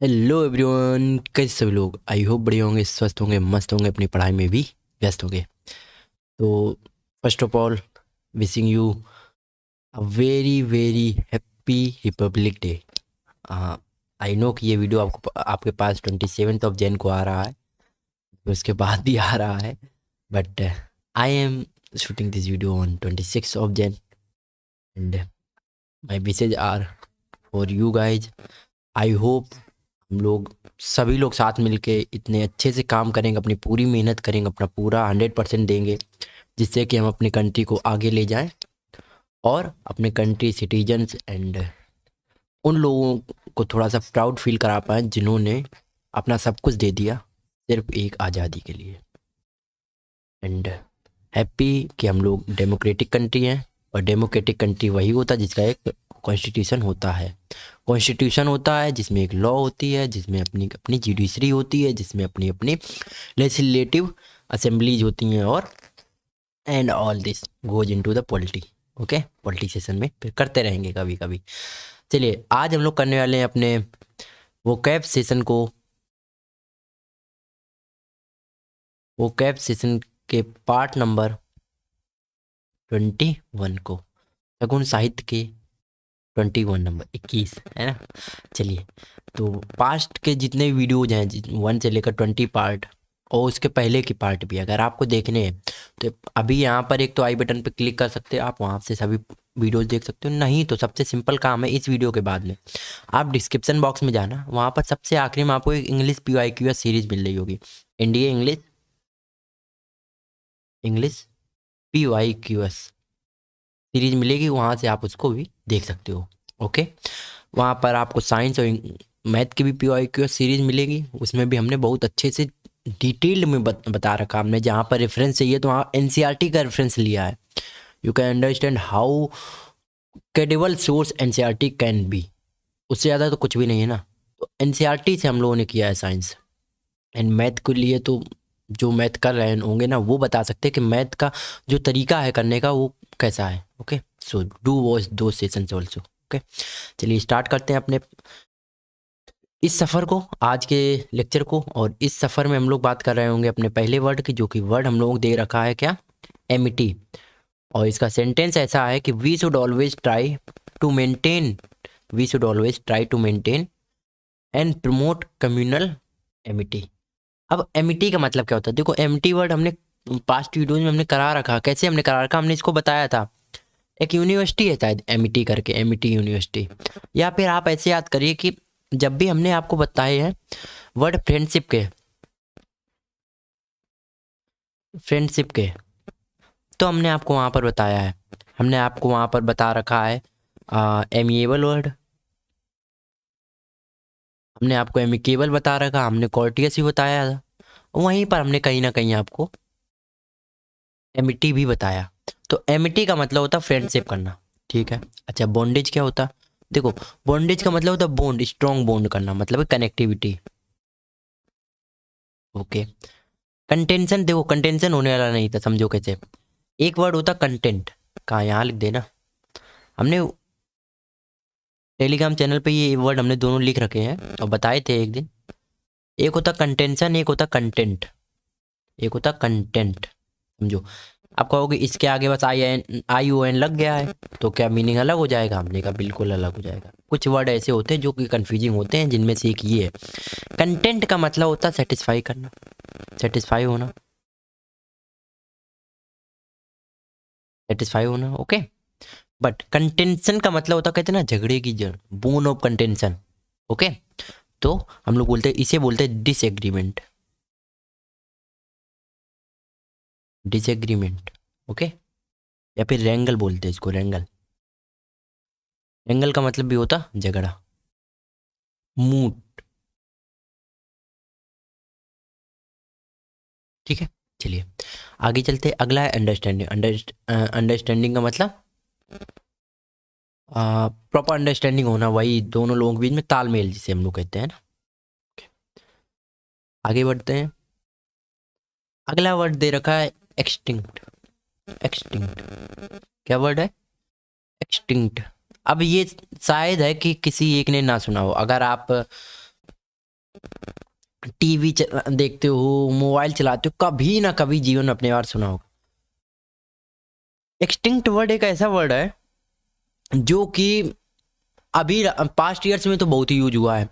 Hello everyone, कैसे सभी लोग। आई होप बढ़िया होंगे, स्वस्थ होंगे, मस्त होंगे, अपनी पढ़ाई में भी व्यस्त होंगे। तो first of all, wishing you a very very happy Republic day. I know कि ये वीडियो आपके पास 27 ऑफ जैन को आ रहा है, फिर उसके बाद भी आ रहा है, but I am shooting this video on 26 of Jan and my message are for you guys. I hope हम लोग सभी लोग साथ मिलके इतने अच्छे से काम करेंगे, अपनी पूरी मेहनत करेंगे, अपना पूरा 100% देंगे, जिससे कि हम अपनी कंट्री को आगे ले जाएं और अपने कंट्री सिटीजन्स एंड उन लोगों को थोड़ा सा प्राउड फील करा पाएँ जिन्होंने अपना सब कुछ दे दिया सिर्फ एक आज़ादी के लिए। एंड हैप्पी कि हम लोग डेमोक्रेटिक कंट्री हैं, और डेमोक्रेटिक कंट्री वही होता है जिसका एक कॉन्स्टिट्यूशन होता है। कॉन्स्टिट्यूशन होता है जिसमें एक लॉ होती है, जिसमें अपनी अपनी जुडिशरी होती है, जिसमें अपनी अपनी लेजिस्लेटिव असेंबलीज होती हैं, और and all this goes into the polity. Okay, politics session में फिर करते रहेंगे कभी कभी। चलिए, आज हम लोग करने वाले हैं अपने वो कैब सेशन के पार्ट नंबर 21 को, शगुन साहित्य के 21 नंबर 21 है ना। चलिए, तो पास्ट के जितने वीडियोज हैं 1 से लेकर 20 पार्ट, और उसके पहले की पार्ट भी अगर आपको देखने हैं तो अभी यहाँ पर एक तो आई बटन पे क्लिक कर सकते हैं, आप वहाँ से सभी वीडियोज देख सकते हो। नहीं तो सबसे सिंपल काम है, इस वीडियो के बाद में आप डिस्क्रिप्शन बॉक्स में जाना, वहाँ पर सबसे आखिरी में आपको एक इंग्लिश PYQS सीरीज मिल रही होगी, India English English PYQS series मिलेगी, वहाँ से आप उसको भी देख सकते हो। ओके, वहाँ पर आपको साइंस और मैथ की भी PYQS सीरीज मिलेगी, उसमें भी हमने बहुत अच्छे से डिटेल्ड में बता रखा। हमने जहाँ पर रेफरेंस चाहिए तो वहाँ NCERT का रेफरेंस लिया है। You can understand how credible source NCERT can be. उससे ज़्यादा तो कुछ भी नहीं है ना। तो NCERT से हम लोगों ने किया है साइंस एंड मैथ के लिए। तो जो मैथ कर रहे होंगे ना, वो बता सकते हैं कि मैथ का जो तरीका है करने का वो कैसा है। ओके, सो डू वॉच दो सेशंस ऑल्सो। ओके, चलिए स्टार्ट करते हैं अपने इस सफ़र को, आज के लेक्चर को। और इस सफ़र में हम लोग बात कर रहे होंगे अपने पहले वर्ड की, जो कि वर्ड हम लोग दे रखा है क्या, एमिटी। और इसका सेंटेंस ऐसा है कि we should always try to maintain and promote communal amity. अब एमिटी का मतलब क्या होता है? देखो, एमिटी वर्ड हमने पास्ट वीडियोज में हमने करा रखा। कैसे हमने करा रखा? हमने इसको बताया था, एक यूनिवर्सिटी है शायद एमिटी करके, एमिटी यूनिवर्सिटी। या फिर आप ऐसे याद करिए कि जब भी हमने आपको बताए हैं वर्ड फ्रेंडशिप के, तो हमने आपको वहाँ पर बताया है, हमने आपको वहाँ पर बता रखा है एमिएबल वर्ड, हमने आपको एमिकेबल बता रखा, हमने कॉर्टियस भी बताया था, वहीं पर हमने कहीं ना कहीं आपको एमिटी भी बताया। तो एमिटी का मतलब होता है फ्रेंडशिप करना, ठीक है। अच्छा, बॉन्डेज क्या होता? देखो, बॉन्डेज का मतलब होता है बॉन्ड, स्ट्रॉन्ग बॉन्ड करना, मतलब कनेक्टिविटी। ओके, कंटेंशन, देखो कंटेंशन होने वाला नहीं था, समझो कैसे। एक वर्ड होता कंटेंट, कहाँ यहाँ लिख देना, हमने टेलीग्राम चैनल पे ये वर्ड हमने दोनों लिख रखे हैं और बताए थे एक दिन। एक होता कंटेंशन, एक होता कंटेंट, एक होता कंटेंट, समझो। आप कहोगे इसके आगे बस ION लग गया है तो क्या मीनिंग अलग हो जाएगा? हमने कहा बिल्कुल अलग हो जाएगा। कुछ वर्ड ऐसे होते हैं जो कि कंफ्यूजिंग होते हैं, जिनमें से एक ये है। कंटेंट का मतलब होता है सेटिस्फाई करना, सेटिस्फाई होना, सेटिस्फाई होना। ओके, बट कंटेंशन का मतलब होता, कहते हैं ना, झगड़े की जड़, बोन ऑफ कंटेंशन। ओके, तो हम लोग बोलते हैं, इसे बोलते हैं डिसएग्रीमेंट, डिसएग्रीमेंट। ओके, या फिर रेंगल बोलते हैं इसको, रेंगल। रेंगल का मतलब भी होता झगड़ा, मूट। ठीक है, चलिए आगे चलते हैं। अगला है अंडरस्टैंडिंग। अंडरस्टैंडिंग का मतलब प्रॉपर अंडरस्टैंडिंग होना, वही दोनों लोगों के बीच में तालमेल, जिसे हम लोग कहते हैं ना। आगे बढ़ते हैं। अगला वर्ड दे रखा है एक्सटिंक्ट। एक्सटिंक्ट क्या वर्ड है? एक्सटिंक्ट। अब ये शायद है कि किसी एक ने ना सुना हो। अगर आप टीवी देखते हो, मोबाइल चलाते हो, कभी ना कभी जीवन में अपने बार सुना होगा। एक्सटिंक्ट वर्ड एक ऐसा वर्ड है जो कि अभी पास्ट ईयर्स में तो बहुत ही यूज हुआ है,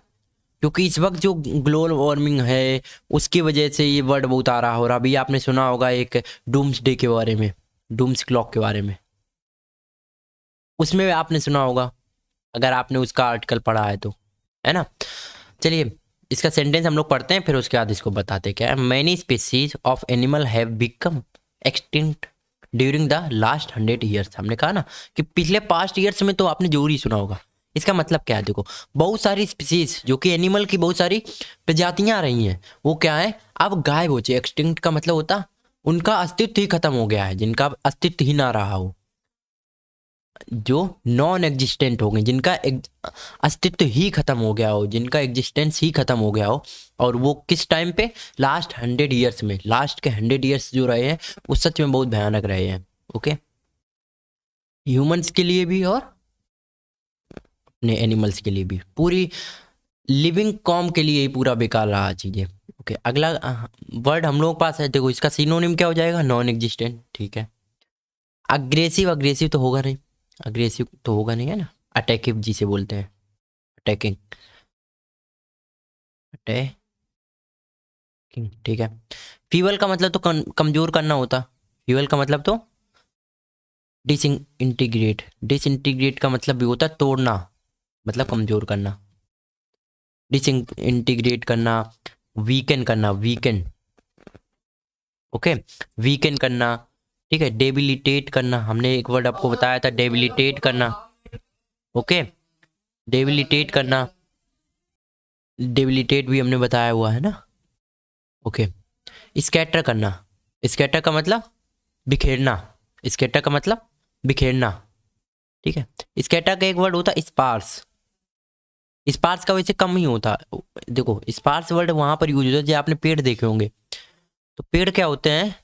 क्योंकि इस वक्त जो ग्लोबल वार्मिंग है उसकी वजह से ये वर्ड बहुत आ रहा है। और अभी आपने सुना होगा एक डूम्स डे के बारे में, डूम्स क्लॉक के बारे में, उसमें आपने सुना होगा अगर आपने उसका आर्टिकल पढ़ा है तो, है ना। चलिए इसका सेंटेंस हम लोग पढ़ते हैं, फिर उसके बाद इसको बताते हैं क्या है। Many species of animal have become extinct during the last 100 years. हमने कहा ना कि पिछले पास्ट ईयर्स में तो आपने जरूर ही सुना होगा। इसका मतलब क्या है, देखो बहुत सारी स्पीसीज जो कि एनिमल की बहुत सारी प्रजातियां आ रही हैं, वो क्या है अब गायब हो चुकी। एक्सटिंक्ट का मतलब होता उनका अस्तित्व ही खत्म हो गया है, जिनका अस्तित्व ही ना रहा हो, जो नॉन एग्जिस्टेंट हो गए, जिनका अस्तित्व ही खत्म हो गया हो, जिनका एग्जिस्टेंस ही खत्म हो गया हो। और वो किस टाइम पे, लास्ट 100 ईयर्स में। लास्ट के 100 ईयर्स जो रहे हैं वो सच में बहुत भयानक रहे हैं। ओके, ह्यूमंस के लिए भी और अपने एनिमल्स के लिए भी, पूरी लिविंग कॉम के लिए ही पूरा बेकार रहा चीजें। ओके, अगला वर्ड हम लोग पास है, देखो इसका सिनोनिम क्या हो जाएगा, नॉन एग्जिस्टेंट। ठीक है, अग्रेसिव, अग्रेसिव तो होगा नहीं, अग्रेसिव तो होगा नहीं, है ना। अटैकिव जिसे बोलते हैं, अटैकिंग, अटैकिंग। ठीक है, फीबल का मतलब तो कमजोर करना होता। फीबल का मतलब तो डिसइंटीग्रेट, डिसइंटीग्रेट का मतलब भी होता है तोड़ना, मतलब कमजोर करना। डिसइंटीग्रेट करना, वीकन करना, वीकन। ओके, वीकन करना। ठीक है, डेबिलिटेट करना, हमने एक वर्ड आपको बताया था, डेबिलिटेट करना। ओके, डेबिलिटेट करना, डेबिलिटेट भी हमने बताया हुआ है ना। ओके, स्कैटर करना, स्कैटर का मतलब बिखेरना, स्कैटर का मतलब बिखेरना। ठीक है, स्कैटर का एक वर्ड होता है स्पार्स, स्पार्स का वैसे कम ही होता। देखो स्पार्स वर्ड वहां पर यूज होता है जब आपने पेड़ देखे होंगे, तो पेड़ क्या होते हैं,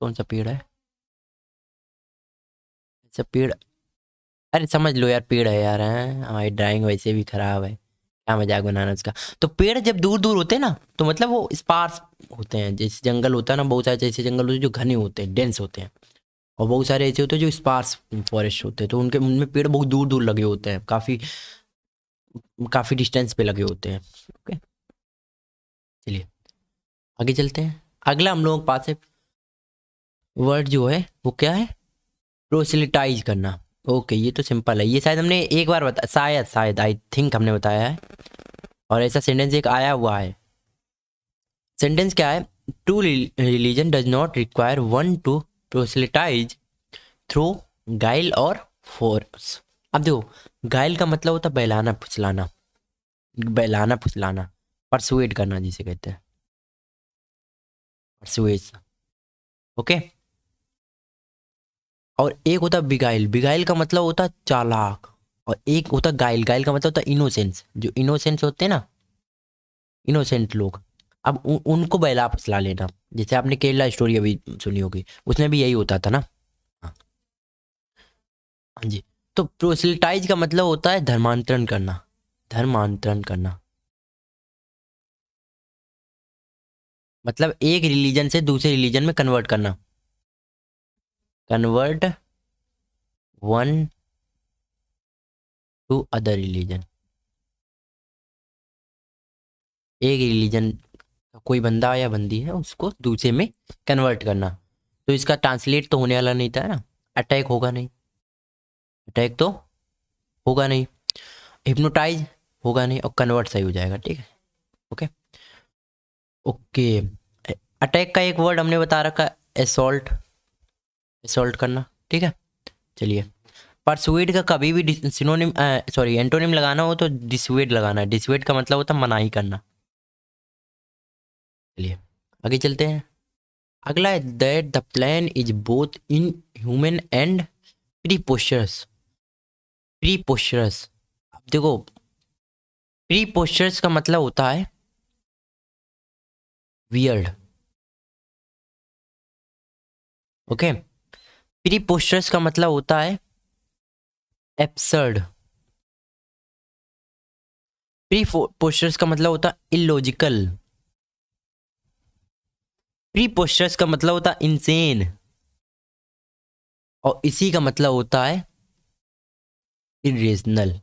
कौन सा पेड़ है ऐसा पेड़, अरे समझ लो यार पेड़ है यार, हैं हमारी ड्राइंग वैसे भी खराब है, क्या मजाक बनाना उसका। तो पेड़ जब दूर दूर होते हैं ना, तो मतलब वो स्पार्स होते हैं। जैसे जंगल होता है ना, बहुत सारे ऐसे जंगल होते हैं जो घने होते हैं, डेंस होते हैं, और बहुत सारे ऐसे होते हैं जो स्पार्स फॉरेस्ट होते हैं, तो उनके उनमें पेड़ बहुत दूर दूर लगे होते हैं, काफी काफी डिस्टेंस पे लगे होते हैं। ओके, चलिए आगे चलते हैं। अगला हम लोगों के पास है वर्ड जो है वो क्या है, प्रोसेलिटाइज करना। ओके, ये तो सिंपल है, ये शायद हमने एक बार बताया, शायद शायद आई थिंक हमने बताया है, और ऐसा सेंटेंस एक आया हुआ है। सेंटेंस क्या है, true religion does not require one to proselytize through guile और फोर्स। अब देखो गाइल का मतलब होता है बहलाना फुसलाना, बहलाना फुसलाना, परसुएट करना जिसे कहते हैं, परसुएस। ओके, और एक होता है बिगाइल, बिगाइल का मतलब होता है चालाक, और एक होता है गाइल, गाइल का मतलब होता है इनोसेंस, जो इनोसेंस होते हैं ना, इनोसेंट लोग। अब उनको बहला फुसला लेना, जैसे आपने केरला स्टोरी अभी सुनी होगी, उसमें भी यही होता था ना। हाँ, हाँ जी। तो प्रोसेलिटाइज का मतलब होता है धर्मांतरण करना, धर्मांतरण करना, मतलब एक रिलीजन से दूसरे रिलीजन में कन्वर्ट करना, convert one two other religion. एक रिलीजन का कोई बंदा या बंदी है, उसको दूसरे में कन्वर्ट करना। तो इसका ट्रांसलेट तो होने वाला नहीं था ना, अटैक होगा नहीं, अटैक तो होगा नहीं, हिप्नोटाइज होगा नहीं, और कन्वर्ट सही हो जाएगा। ठीक है, ओके ओके। अटैक का एक वर्ड हमने बता रखा, एसॉल्ट, एसॉल्ट करना। ठीक है, चलिए परसुएड का कभी भी सिनोनिम, सॉरी एंटोनिम लगाना हो तो डिसवेड लगाना है, डिसवेड का मतलब होता है मनाही करना। चलिए आगे चलते हैं। अगला है that the plan is both inhuman and preposterous, preposterous. अब देखो प्रीपोस्चरस का मतलब होता है वियर्ड। ओके, प्रीपोस्चरस का मतलब होता है एब्सर्ड, प्रीपोस्टरस का मतलब होता इलॉजिकल, प्रीपोस्टरस का मतलब होता इंसेन, और इसी का मतलब होता है इरेशनल,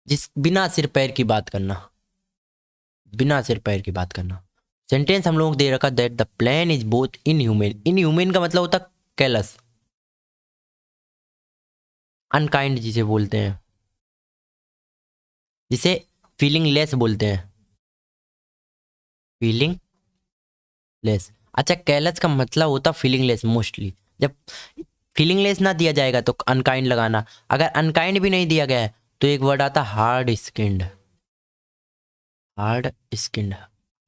जिस बिना सिर पैर की बात करना, बिना सिर पैर की बात करना। सेंटेंस हम लोगों को दे रखा that the plan is both inhuman, inhuman का मतलब होता कैलस, अनकाइंड जिसे बोलते हैं, जिसे फीलिंग लेस बोलते हैं, फीलिंग लेस। अच्छा, कैलस का मतलब होता फीलिंग लेस मोस्टली। जब फीलिंग लेस ना दिया जाएगा तो अनकाइंड लगाना, अगर अनकाइंड भी नहीं दिया गया है तो एक वर्ड आता hard skinned, hard skinned.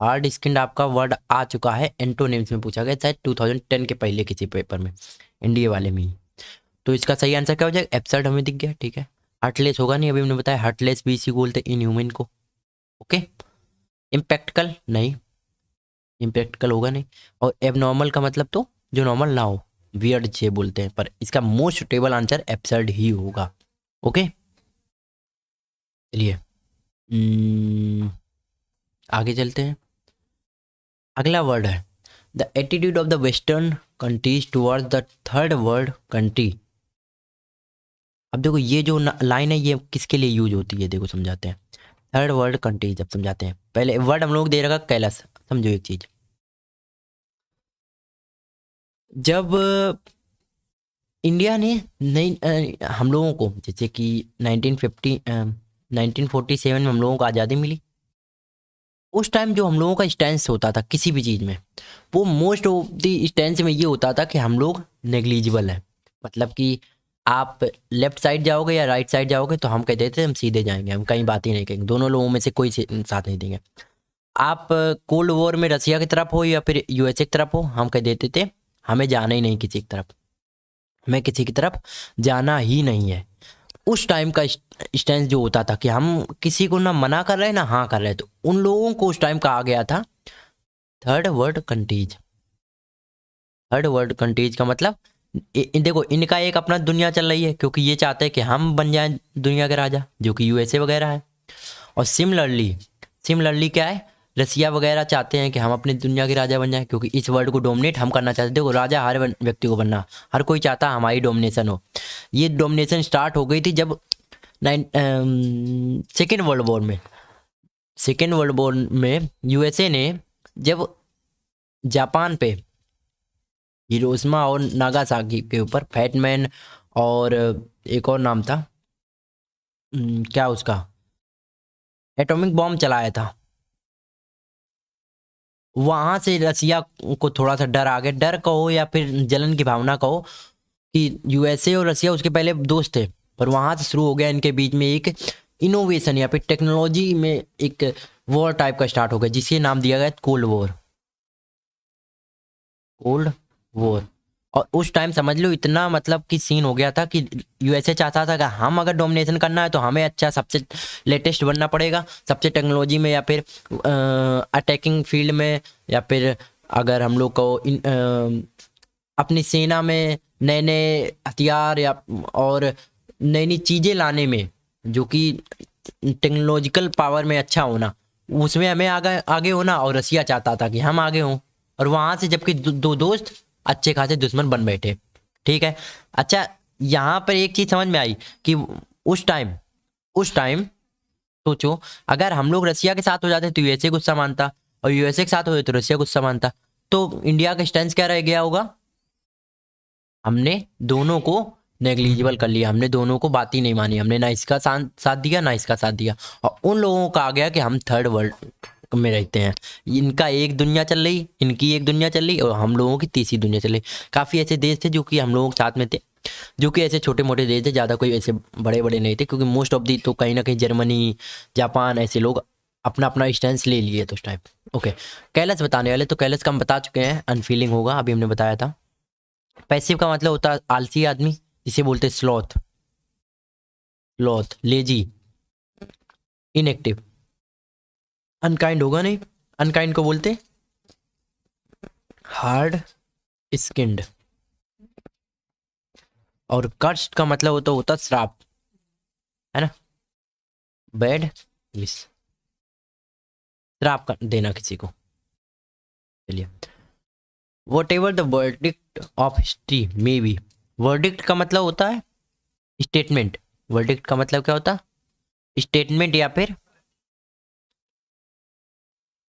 Hard skinned आपका वर्ड आ चुका है, एंटोनिम्स में पूछा गया शायद 2010 के पहले किसी पेपर में, इंडिया वाले में ही। तो इसका सही आंसर क्या हो जाएगा? एब्सर्ड हमें दिख गया, ठीक है। हार्टलेस होगा नहीं, अभी हमने बताया हार्टलेस भी इसी को बोलते हैं इनह्यूमन को, ओके। इम्प्रैक्टिकल नहीं, इम्प्रैक्टिकल होगा नहीं। और एबनॉर्मल का मतलब तो जो नॉर्मल ना हो, वियर्ड जे बोलते हैं, पर इसका मोस्ट सुटेबल आंसर एब्सर्ड ही होगा, ओके। चलिए आगे चलते हैं। अगला वर्ड है the attitude of the western countries towards the third world country. अब देखो ये जो लाइन है ये किसके लिए यूज होती है, देखो समझाते हैं। थर्ड वर्ल्ड कंट्री जब समझाते हैं, पहले वर्ड हम लोग दे रखा कैलस, समझो एक चीज। जब इंडिया ने नई हम लोगों को, जैसे कि 1947 में हम लोगों को आज़ादी मिली, उस टाइम जो हम लोगों का स्टैंस होता था किसी भी चीज़ में, वो मोस्ट ऑफ द स्टैंस में ये होता था कि हम लोग नेग्लिजिबल हैं। मतलब कि आप लेफ्ट साइड जाओगे या राइट साइड जाओगे तो हम कहते थे हम सीधे जाएंगे, हम कहीं बात ही नहीं करेंगे, दोनों लोगों में से कोई साथ नहीं देंगे। आप कोल्ड वॉर में रसिया की तरफ हो या फिर यूएसए की तरफ हो, हम कह देते थे हमें जाना ही नहीं किसी की तरफ, हमें किसी की तरफ जाना ही नहीं है। उस टाइम का स्टैंस जो होता था कि हम किसी को ना मना कर रहे हैं ना हाँ कर रहे हैं, तो उन लोगों को उस टाइम कहा गया था third world countries. Third world countries का मतलब देखो इनका एक अपना दुनिया चल रही है, क्योंकि ये चाहते हैं कि हम बन जाएं दुनिया के राजा, जो कि यूएसए वगैरह है। और सिमिलरली, सिमिलरली क्या है, रसिया वगैरह चाहते हैं कि हम अपनी दुनिया के राजा बन जाएं, क्योंकि इस वर्ल्ड को डोमिनेट हम करना चाहते हैं। देखो राजा हर व्यक्ति को बनना, हर कोई चाहता है हमारी डोमिनेशन हो। ये डोमिनेशन स्टार्ट हो गई थी जब सेकेंड वर्ल्ड वॉर में, सेकेंड वर्ल्ड वॉर में यूएसए ने जब जापान पे हिरोशिमा और नागासाकी के ऊपर फैटमैन और एक और नाम था क्या उसका, एटॉमिक बॉम्ब चलाया था, वहां से रसिया को थोड़ा सा डर आ गया, डर कहो या फिर जलन की भावना कहो, कि यूएसए और रसिया उसके पहले दोस्त थे, पर वहां से शुरू हो गया इनके बीच में एक इनोवेशन या फिर टेक्नोलॉजी में एक वॉर टाइप का स्टार्ट हो गया, जिसके नाम दिया गया कोल्ड वॉर, कोल्ड वॉर। और उस टाइम समझ लो इतना मतलब कि सीन हो गया था कि यूएसए चाहता था कि हम अगर डोमिनेशन करना है तो हमें अच्छा सबसे लेटेस्ट बनना पड़ेगा, सबसे टेक्नोलॉजी में या फिर अटैकिंग फील्ड में, या फिर अगर हम लोग को अपनी सेना में नए नए हथियार या और नई नई चीज़ें लाने में, जो कि टेक्नोलॉजिकल पावर में अच्छा होना, उसमें हमें आगे आगे होना। और रसिया चाहता था कि हम आगे हों, और वहाँ से जबकि दो दोस्त अच्छे खासे दुश्मन बन बैठे, ठीक है। अच्छा, यहाँ पर एक चीज़ समझ में आई कि उस टाइम सोचो, अगर हम लोग रसिया के साथ हो जाते तो यूएसए गुस्सा मानता, और यूएसए के साथ हो जाते तो रसिया गुस्सा मानता, तो इंडिया का स्टैंस क्या रह गया होगा, हमने दोनों को नेग्लिजिबल कर लिया, हमने दोनों को बात ही नहीं मानी, हमने ना इसका साथ दिया ना इसका साथ दिया। और उन लोगों का आ गया कि हम थर्ड वर्ल्ड में रहते हैं, इनका एक दुनिया चल रही, इनकी एक दुनिया चल रही, और हम लोगों की तीसरी दुनिया चल रही। काफ़ी ऐसे देश थे जो कि हम लोगों के साथ में थे, जो कि ऐसे छोटे मोटे देश थे, ज़्यादा कोई ऐसे बड़े बड़े नहीं थे, क्योंकि मोस्ट ऑफ दी तो कहीं ना कहीं जर्मनी जापान ऐसे लोग अपना अपना स्टैंस ले लिए तो उस टाइम। ओके, कैलस बताने वाले, तो कैलस का हम बता चुके हैं, अनफीलिंग होगा, अभी हमने बताया था। पैसिव का मतलब होता है आलसी आदमी, जिसे बोलते हैं sloth, sloth, lazy, inactive. Unkind होगा नहीं, अनकाइंड को बोलते हार्ड स्किन्ड। और कर्स्ड का मतलब होता श्राप, है ना, बैड मिस श्राप देना किसी को। चलिए, what ever the verdict of history may be. Verdict का मतलब होता है स्टेटमेंट। वर्डिक्ट का मतलब क्या होता है? स्टेटमेंट या फिर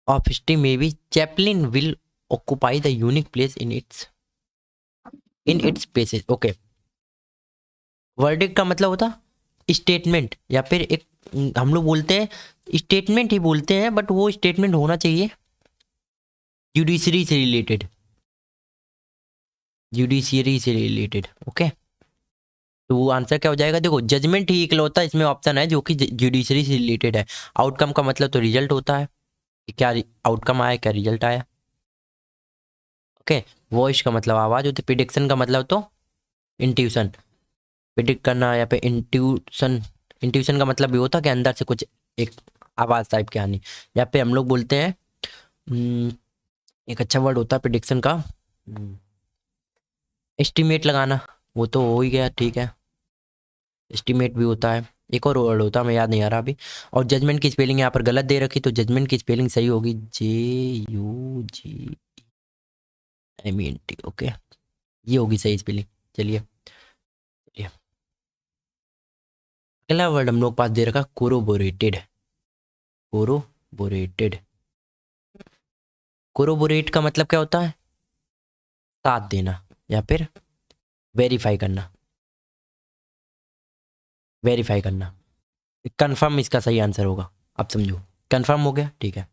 of history may be Chaplin will occupy the unique place in its places. Okay, verdict का मतलब होता स्टेटमेंट या फिर एक, हम लोग बोलते हैं स्टेटमेंट ही बोलते हैं, बट वो स्टेटमेंट होना चाहिए जुडिशरी से रिलेटेड, जुडिशियरी से रिलेटेड। ओके, तो वो आंसर क्या हो जाएगा? देखो, जजमेंट ही इकलौता इसमें ऑप्शन है जो कि जुडिशरी से रिलेटेड है। आउटकम का मतलब तो रिजल्ट होता है कि क्या आउटकम आया, क्या रिजल्ट आया। ओके, वॉइस का मतलब आवाज होती है। प्रिडिक्शन का मतलब तो इंट्यूशन, प्रिडिक्ट करना या फिर इंट्यूशन। इंट्यूशन का मतलब भी होता है कि अंदर से कुछ एक आवाज टाइप की आनी। या फिर हम लोग बोलते हैं एक अच्छा वर्ड होता है प्रिडिक्शन का, एस्टिमेट लगाना। वो तो हो ही गया, ठीक है, एस्टिमेट भी होता है। एक और वर्ड होता है, मैं याद नहीं आ रहा अभी। और जजमेंट की स्पेलिंग यहाँ पर गलत दे रखी, तो जजमेंट की स्पेलिंग सही होगी JUGMENT। ओके, ये होगी सही स्पेलिंग। चलिए, अगला वर्ड हम लोग पास दे रखा कोरोबोरेटेड। कोरोबोरेटेड, कोरोबोरेट का मतलब क्या होता है? साथ देना या फिर वेरीफाई करना। वेरीफाई करना, कंफर्म इसका सही आंसर होगा। अब समझो, कंफर्म हो गया, ठीक है।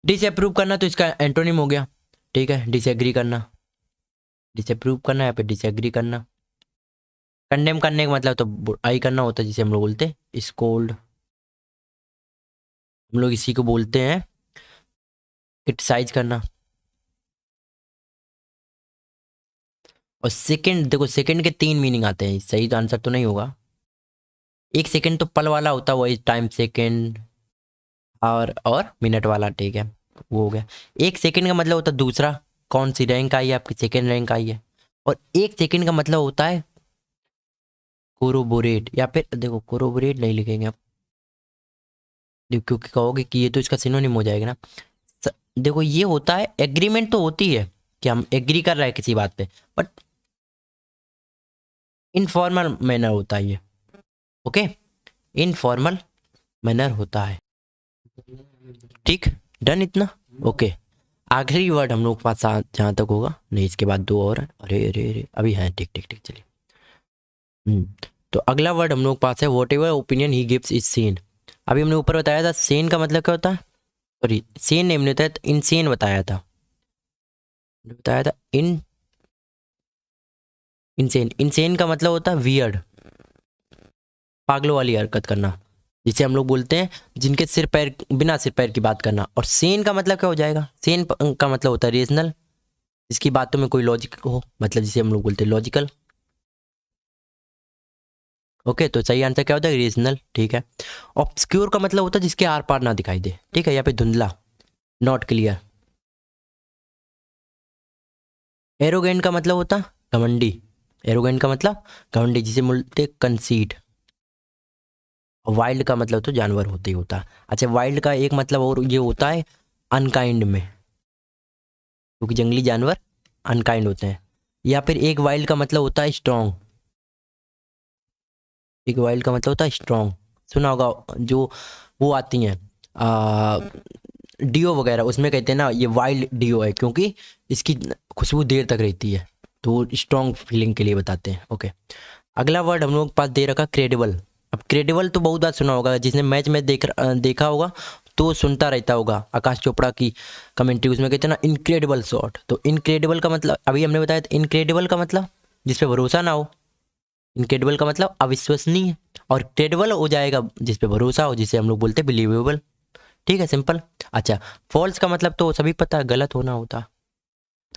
डिसअप्रूव करना तो इसका एंटोनिम हो गया, ठीक है, डिसएग्री करना। डिसअप्रूव करना या फिर डिसएग्री करना। कंडेम करने का मतलब तो बुराई करना होता है, जिसे हम लोग बोलते हैं स्कोल्ड। हम लोग इसी को बोलते हैं क्रिटिसाइज करना। और सेकंड, देखो सेकंड के 3 मीनिंग आते हैं, सही तो आंसर तो नहीं होगा। एक सेकंड तो पल वाला होता है, वही टाइम सेकंड, और मिनट वाला, ठीक है, वो हो गया। एक सेकंड का मतलब होता है दूसरा, कौन सी रैंक आई है आपकी, सेकंड रैंक आई है। और एक सेकंड का मतलब होता है कोरोबोरेट, या फिर देखो कोरोबोरेट नहीं लिखेंगे आप, क्योंकि कहोगे कि ये तो इसका सिनोनिम हो जाएगा ना। देखो, ये होता है एग्रीमेंट तो होती है कि हम एग्री कर रहे हैं किसी बात पे, बट इनफॉर्मल मैनर होता है ये। ओके, इनफॉर्मल मैनर होता है, ठीक, डन इतना। ओके, आखिरी वर्ड हम लोग के पास जहाँ तक होगा, नहीं इसके बाद 2 और हैं। अरे अरे अरे, अभी हैं, ठीक ठीक ठीक, चलिए। तो अगला वर्ड हम लोग पास है what ever opinion he gives is Sen. अभी हमने ऊपर बताया था सेन का मतलब क्या होता है, सॉरी सेन नहीं होता है, तो इनसेन बताया था इनसेन। इनसेन का मतलब होता है वियर्ड, पागलों वाली हरकत करना, जिसे हम लोग बोलते हैं जिनके सिर पैर, बिना सिर पैर की बात करना। और सेन का मतलब क्या हो जाएगा? सेन का मतलब होता है रीजनल, जिसकी बातों में कोई लॉजिक हो, मतलब जिसे हम लोग बोलते हैं लॉजिकल। ओके, तो सही आंसर क्या होता है? रीजनल, ठीक है। ऑब्सक्योर का मतलब होता है जिसके आर पार ना दिखाई दे, ठीक है, या फिर धुंधला, नॉट क्लियर। एरोगेंट का मतलब होता है घमंडी। एरोगेंट का मतलब घमंडी, जिसे बोलते कंसीट। वाइल्ड का मतलब तो जानवर होते ही होता है। अच्छा, वाइल्ड का एक मतलब और ये होता है अनकाइंड में, क्योंकि जंगली जानवर अनकाइंड होते हैं। या फिर एक वाइल्ड का मतलब होता है स्ट्रॉन्ग। एक वाइल्ड का मतलब होता है स्ट्रॉन्ग, सुना होगा, जो वो आती हैं डियो वगैरह, उसमें कहते हैं ना ये वाइल्ड डियो है, क्योंकि इसकी खुशबू देर तक रहती है, तो वो स्ट्रॉन्ग फीलिंग के लिए बताते हैं। ओके, अगला वर्ड हम लोग के पास दे रखा क्रेडिबल। अब क्रेडिबल तो बहुत बार सुना होगा, जिसने मैच में देखा होगा तो सुनता रहता होगा। आकाश चोपड़ा की कमेंट्री, उसमें कहते हैं ना इनक्रेडिबल शॉट। तो इनक्रेडिबल का मतलब अभी हमने बताया था, इनक्रेडिबल का मतलब जिस पे भरोसा ना हो। इनक्रेडिबल का मतलब अविश्वसनीय, और क्रेडिबल हो जाएगा जिस पे भरोसा हो, जिसे हम लोग बोलते हैं बिलीवेबल, ठीक है, सिंपल। अच्छा, फॉल्स का मतलब तो सभी पता है, गलत होना होता।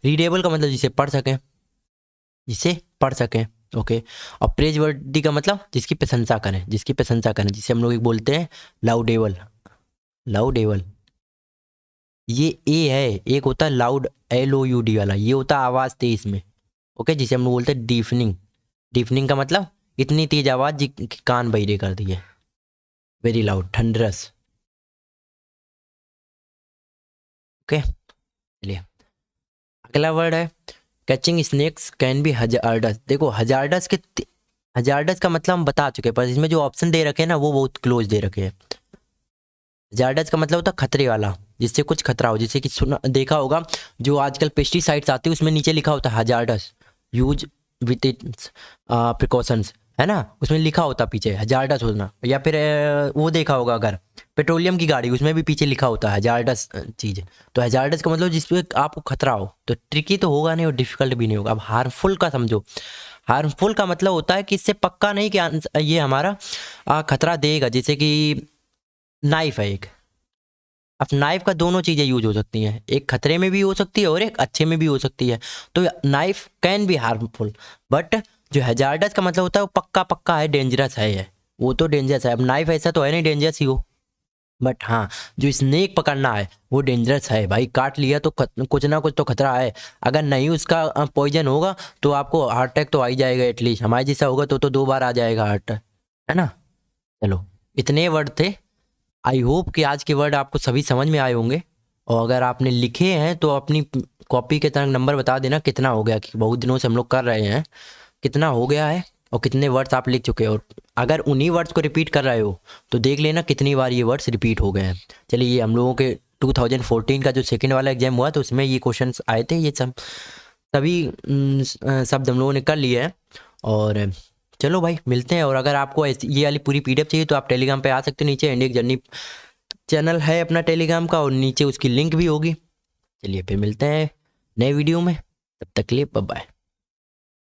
रीडेबल का मतलब जिसे पढ़ सकें, जिसे पढ़ सकें। ओके, और प्रेजवर्दी का मतलब जिसकी प्रशंसा करें, जिसकी प्रशंसा करें, जिसे हम लोग एक बोलते हैं लाउडेबल। लाउडेबल, ये ए है, एक होता है लाउड, LOUD वाला, ये होता है आवाज तेज में। ओके, जिसे हम लोग बोलते हैं डीफनिंग। डीफनिंग का मतलब इतनी तेज आवाज कि कान बहिरे कर दी है। Very loud, thunderous. ओके, चलिए अगला वर्ड है catching snakes can be hazardous. देखो हजार्डस का मतलब हम बता चुके हैं, पर इसमें जो ऑप्शन दे रखे हैं ना वो बहुत क्लोज दे रखे हैं। हजार्डस का मतलब होता है खतरे वाला, जिससे कुछ खतरा हो, जैसे कि सुना देखा होगा जो आजकल पेस्टिसाइड्स आते हैं उसमें नीचे लिखा होता है hazardous, use with its precautions, है ना, उसमें लिखा होता पीछे हजार्डस होना। या फिर वो देखा होगा अगर पेट्रोलियम की गाड़ी, उसमें भी पीछे लिखा होता है हजार्डस चीज़। तो हजार्डस का मतलब जिसमें आपको खतरा हो, तो ट्रिकी तो होगा नहीं और डिफिकल्ट भी नहीं होगा। अब हार्मफुल का समझो, हार्मफुल का मतलब होता है कि इससे पक्का नहीं कि ये हमारा खतरा देगा। जैसे कि नाइफ है एक, अब नाइफ का दोनों चीज़ें यूज हो सकती हैं, एक खतरे में भी हो सकती है और एक अच्छे में भी हो सकती है। तो knife can be harmful, but जो हैजार्डस का मतलब होता है वो पक्का पक्का है, डेंजरस है, वो तो डेंजरस है। अब नाइफ ऐसा तो है नहीं डेंजरस ही हो, बट हाँ जो स्नेक पकड़ना है वो डेंजरस है भाई, काट लिया तो कुछ ना कुछ तो खतरा है। अगर नहीं उसका पॉइजन होगा तो आपको हार्ट अटैक तो आ ही जाएगा, एटलीस्ट हमारे जैसा होगा तो 2 बार आ जाएगा हार्ट, है ना। चलो इतने वर्ड थे, आई होप कि आज के वर्ड आपको सभी समझ में आए होंगे। और अगर आपने लिखे हैं तो अपनी कॉपी के तरह नंबर बता देना कितना हो गया, कि बहुत दिनों से हम लोग कर रहे हैं, कितना हो गया है और कितने वर्ड्स आप लिख चुके हो। और अगर उन्हीं वर्ड्स को रिपीट कर रहे हो तो देख लेना कितनी बार ये वर्ड्स रिपीट हो गए हैं। चलिए ये हम लोगों के 2014 का जो सेकेंड वाला एग्जाम हुआ तो उसमें ये क्वेश्चंस आए थे, ये सब सभी शब्द हम लोगों ने कर लिए हैं। और चलो भाई मिलते हैं। और अगर आपको ये वाली पूरी पीडीएफ चाहिए तो आप टेलीग्राम पे आ सकते हो, नीचे इंडियन जर्नी चैनल है अपना टेलीग्राम का और नीचे उसकी लिंक भी होगी। चलिए फिर मिलते हैं नए वीडियो में, तब तक के लिए बाय बाय।